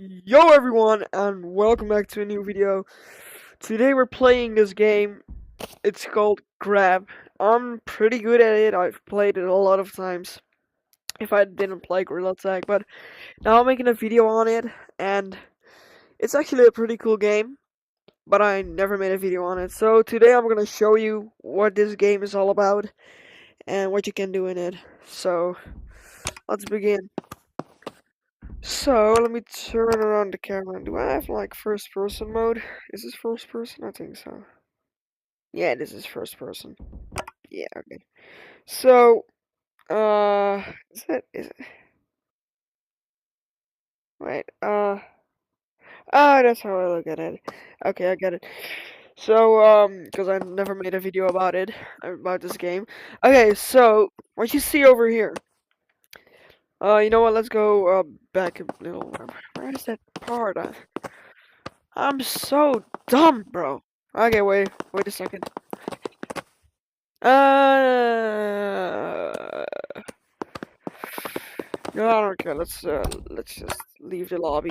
Yo everyone, and welcome back to a new video. Today we're playing this game. It's called Grab. I'm pretty good at it. I've played it a lot of times. If I didn't play Gorilla Tag, but now I'm making a video on it, and it's actually a pretty cool game. But I never made a video on it. So today I'm gonna show you what this game is all about and what you can do in it. So let's begin. So let me turn around the camera. Do I have like first person mode? Is this first person? I think so. Yeah, this is first person. Yeah, okay. So, is it, wait, that's how I look at it. Okay, I get it. So, because I never made a video about it, about this game. Okay, so, what you see over here, you know what, let's go, back a little, where is that part? I'm so dumb, bro. Okay, wait a second. No, I don't care. Let's just leave the lobby.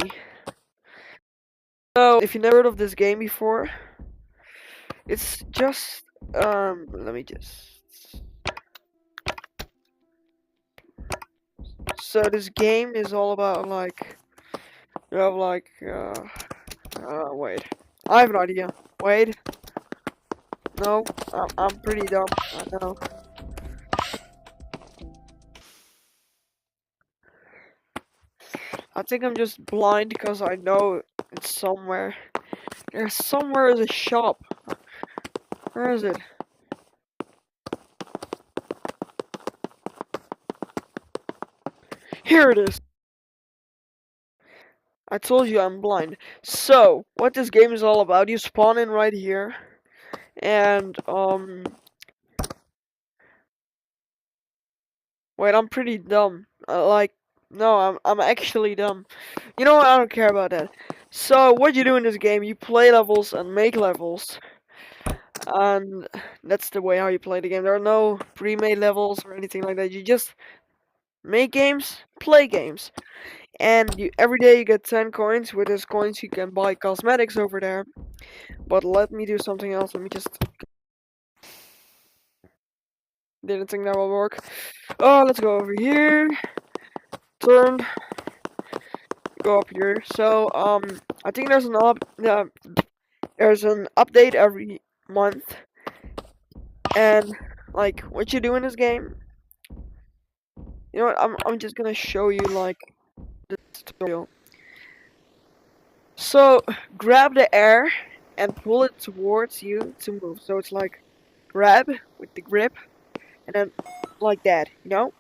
So, if you never heard of this game before, it's just let me just. So this game is all about like you have like wait, I have an idea. Wait, no, I'm pretty dumb. I know. I think I'm just blind because I know it's somewhere. There's somewhere is a shop. Where is it? Here it is. I told you I'm blind. So, what this game is all about, you spawn in right here, and, wait, I'm pretty dumb. No, I'm actually dumb. You know what, I don't care about that. So, what you do in this game, you play levels and make levels, and that's the way how you play the game. There are no pre-made levels or anything like that. You just make games, play games. And every day you get 10 coins. With those coins you can buy cosmetics over there. But let me do something else. Let me just... Didn't think that will work. Oh, let's go over here. Turn. Go up here. So, I think there's an update every month. And, like, what you do in this game... You know what, I'm just gonna show you, like, the tutorial. So, grab the air and pull it towards you to move. So it's like, grab with the grip, and then like that, you know?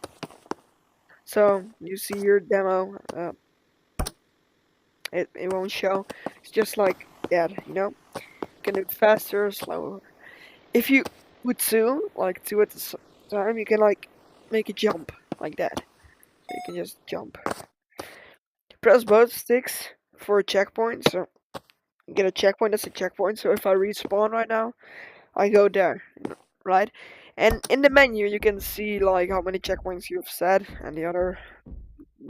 So, you see your demo, it won't show. It's just like that, you know? You can do it faster or slower. If you put two at the time, you can like make a jump like that. So you can just jump. Press both sticks for a checkpoint, so you get a checkpoint, that's a checkpoint. So if I respawn right now, I go there, right? And in the menu, you can see like how many checkpoints you've set and the other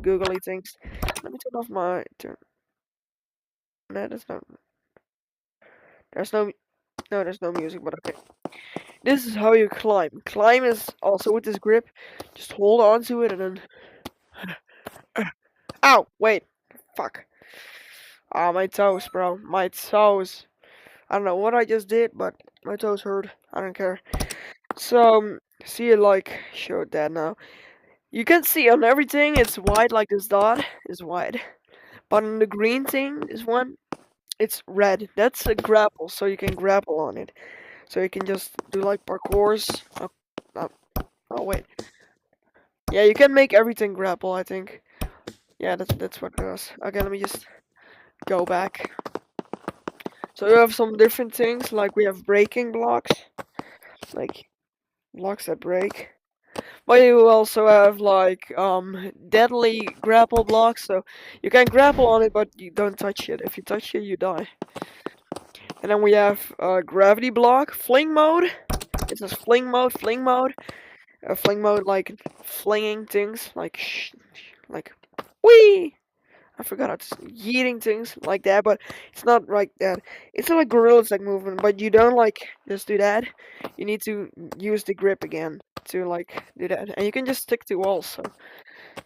googly things. Let me turn off my turn. No, there's no. There's no. No, there's no music. But okay. This is how you climb. Climb is also with this grip. Just hold on to it and then. Ow! Wait. Fuck. Ah, my toes, bro. My toes. I don't know what I just did, but my toes hurt. I don't care. So, see it like showed that now. You can see on everything it's white, like this dot is white. But on the green thing, this one, it's red. That's a grapple, so you can grapple on it. So you can just do like parkours. Oh, oh wait. Yeah, you can make everything grapple, I think. Yeah, that's what it does. Okay, let me just go back. So you have some different things, like we have breaking blocks, like blocks that break. But you also have like deadly grapple blocks, so you can grapple on it, but you don't touch it. If you touch it, you die. And then we have gravity block, fling mode. It says fling mode, fling mode like flinging things, like whee. I forgot it's yeeting things like that, but it's not like that. It's like gorillas like movement, but you don't like just do that. You need to use the grip again to like do that, and you can just stick to walls. So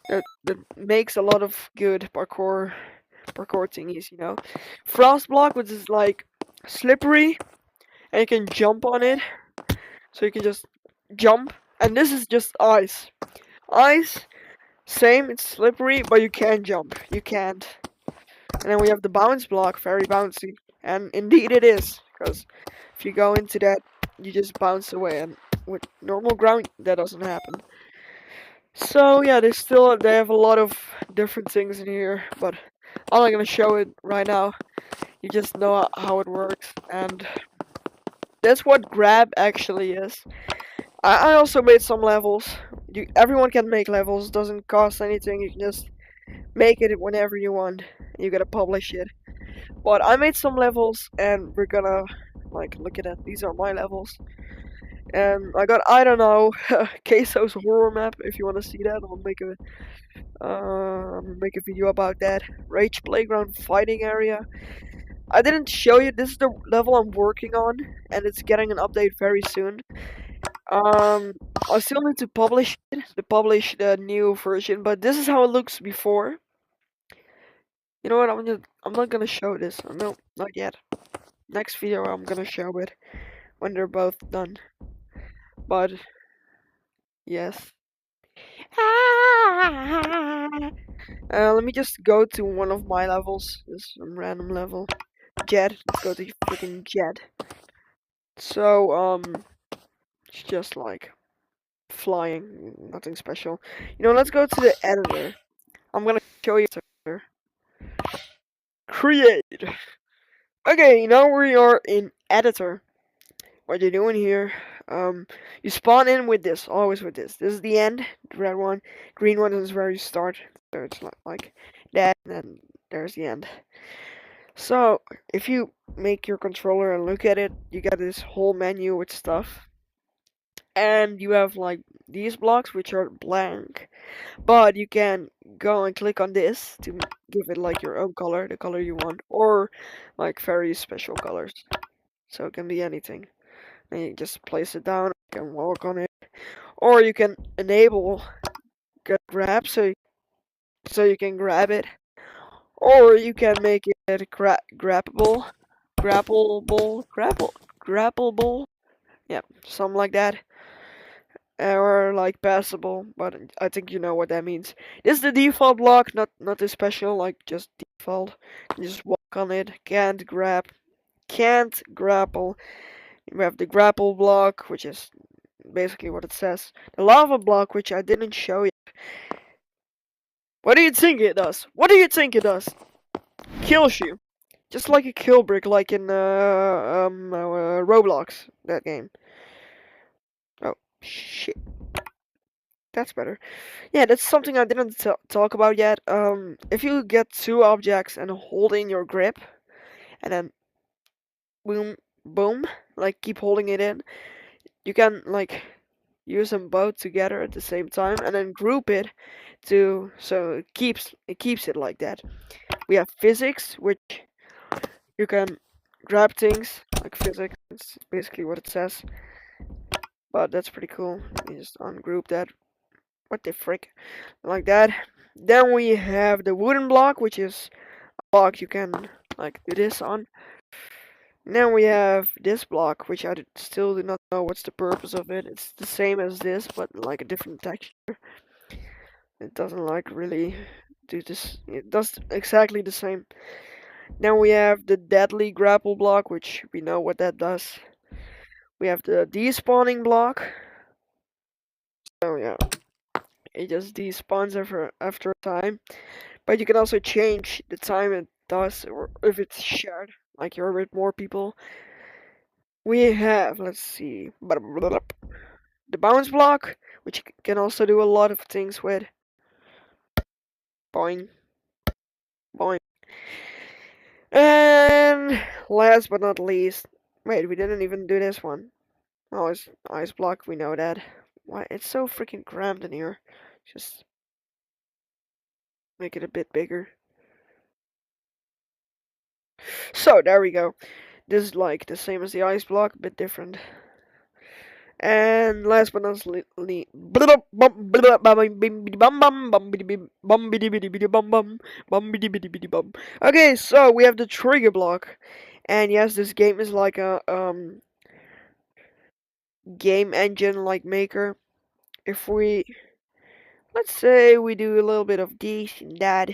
that makes a lot of good parkour thingies, you know. Frost block, which is like slippery, and you can jump on it, so you can just jump. And this is just ice. Ice, same, it's slippery, but you can jump. You can't. And then we have the bounce block, very bouncy. And indeed it is, because if you go into that, you just bounce away. And with normal ground, that doesn't happen. So yeah, they have a lot of different things in here, but I'm not gonna show it right now. You just know how it works, and that's what grab actually is. I also made some levels. Everyone can make levels. Doesn't cost anything. You can just make it whenever you want. You gotta publish it. But I made some levels, and we're gonna like look at it. These are my levels, and I got I don't know Queso's horror map. If you wanna see that, I'll make a video about that. Rage Playground fighting area. I didn't show you. This is the level I'm working on, and it's getting an update very soon. I still need to publish it, to publish the new version, but this is how it looks before. You know what? I'm not gonna show this. No, not yet. Next video I'm gonna show it when they're both done. But yes. Let me just go to one of my levels. This some random level. Jet. Let's go to freaking Jet. So it's just like flying, nothing special. You know, let's go to the editor. I'm gonna show you. Create. Okay, now we are in editor. What you're doing here, you spawn in with this, always with this. This is the end, the red one. Green one is where you start. So it's like that, and then there's the end. So if you make your controller and look at it, you got this whole menu with stuff. And you have like these blocks which are blank. But you can go and click on this to give it like your own color, the color you want, or like very special colors. So it can be anything. And you just place it down, you can walk on it. Or you can enable grab so you can grab it. Or you can make it grappleable. Yeah, something like that. Or like passable, but I think you know what that means. This is the default block, not the special, like just default. You just walk on it, can't grab, can't grapple. You have the grapple block, which is basically what it says. The lava block, which I didn't show you. What do you think it does? What do you think it does? Kills you. Just like a kill brick, like in Roblox, that game. Oh, shit. That's better. Yeah, that's something I didn't talk about yet. If you get two objects and hold in your grip, and then boom, boom, like keep holding it in, you can like use them both together at the same time, and then group it so it keeps it like that. We have physics, which you can grab things like physics. It's basically what it says, but that's pretty cool. You just ungroup that. What the frick? Like that. Then we have the wooden block, which is a block you can like do this on. Then we have this block, which still do not know what's the purpose of it. It's the same as this, but like a different texture. It doesn't like really do this. It does exactly the same. Then we have the deadly grapple block, which we know what that does. We have the despawning block. So yeah, it just despawns after a time. But you can also change the time it does, or if it's shared, like you're with more people. We have, let's see, the bounce block, which you can also do a lot of things with. Boing, boing. And last but not least, wait, we didn't even do this one. Oh, it's ice block, we know that. Why, it's so freaking cramped in here. Just make it a bit bigger. So there we go. This is like the same as the ice block, a bit different. And last but not least, okay, so we have the trigger block, and yes, this game is like a game engine like maker. If we let's say we do a little bit of this and that,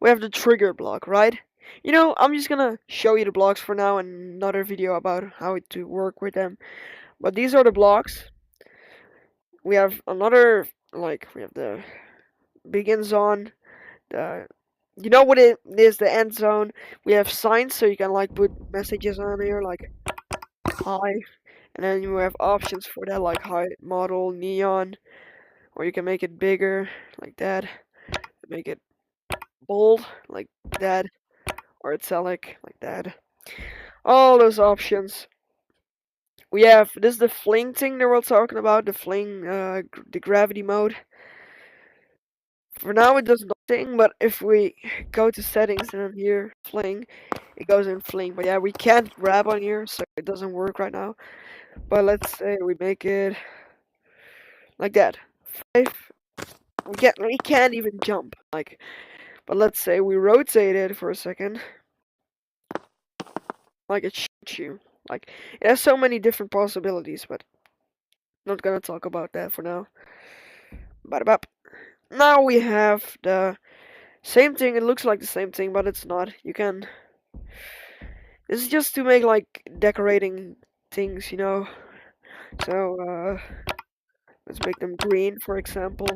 we have the trigger block, right? You know, I'm just gonna show you the blocks for now and another video about how to work with them. But these are the blocks. We have another, like, we have the begin zone, the, you know what it is, the end zone. We have signs, so you can, like, put messages on here, like, hi. And then you have options for that, like height, model, neon, or you can make it bigger, like that. Make it bold, like that, or italic, like that. All those options. We have, this is the fling thing that we're talking about, the fling, the gravity mode. For now it does nothing, but if we go to settings and then here, fling, it goes in fling. But yeah, we can't grab on here, so it doesn't work right now. But let's say we make it like that. 5, we can't even jump, like, but let's say we rotate it for a second. Like it shoots you. Like, it has so many different possibilities, but not gonna talk about that for now. But now we have the same thing. It looks like the same thing, but it's not. You can. This is just to make like decorating things, you know. So let's make them green, for example,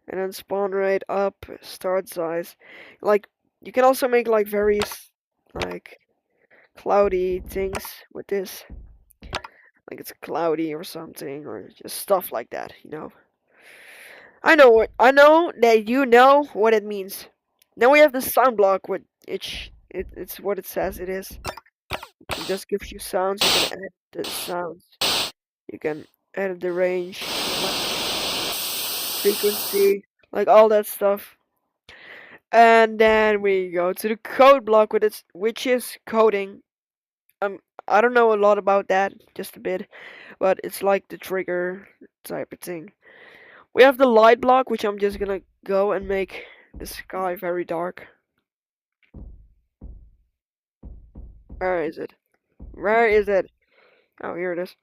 and then spawn rate up, start size. Like you can also make like various like cloudy things with this. Like it's cloudy or something, or just stuff like that, you know. I know that you know what it means. Then we have the sound block, what it's what it says it is. It just gives you sounds. You can edit the sounds. You can edit the range, frequency, like all that stuff. And then we go to the code block with its, which is coding. I don't know a lot about that, just a bit, but it's like the trigger type of thing. We have the light block, which I'm just gonna go and make the sky very dark. Where is it? Where is it? Oh, here it is.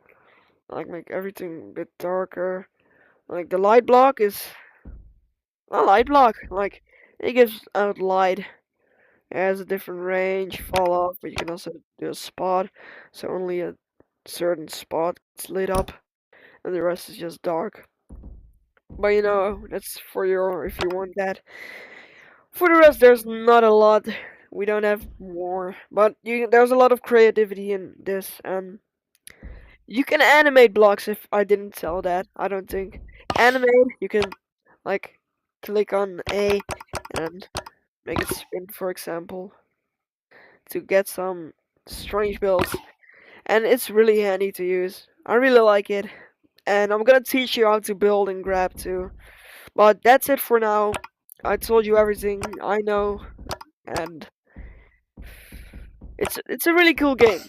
Like make everything a bit darker. Like the light block is a light block. Like it gives out light. It has a different range, fall off, but you can also do a spot. So only a certain spot gets lit up, and the rest is just dark. But you know, that's for your if you want that. For the rest, there's not a lot. We don't have more, but there's a lot of creativity in this, and you can animate blocks. If I didn't tell that, I don't think animate. You can like click on A and make it spin, for example, to get some strange builds, and it's really handy to use. I really like it, and I'm gonna teach you how to build and grab too. But that's it for now. I told you everything I know, and it's a really cool game.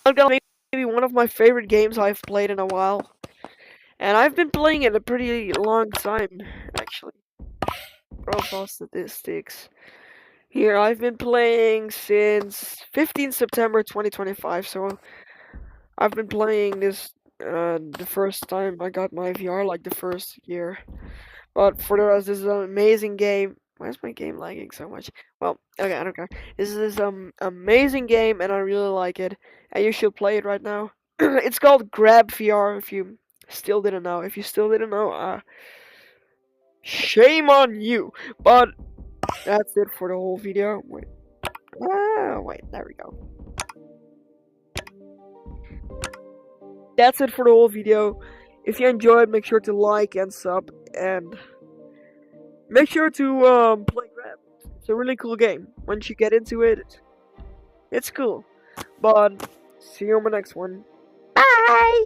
I'm gonna maybe one of my favorite games I've played in a while, and I've been playing it a pretty long time actually. Profile statistics. Here, I've been playing since 15 September 2025, so I've been playing this the first time I got my VR, like the first year. But for the rest, this is an amazing game. Why is my game lagging so much? Well, okay, I don't care. This is amazing game, and I really like it. And you should play it right now. It's called Grab VR. If you still didn't know, shame on you. But that's it for the whole video. Wait, wait, there we go. That's it for the whole video. If you enjoyed, make sure to like and sub, and make sure to play Grab. It's a really cool game. Once you get into it, it's cool. But see you on the next one. Bye!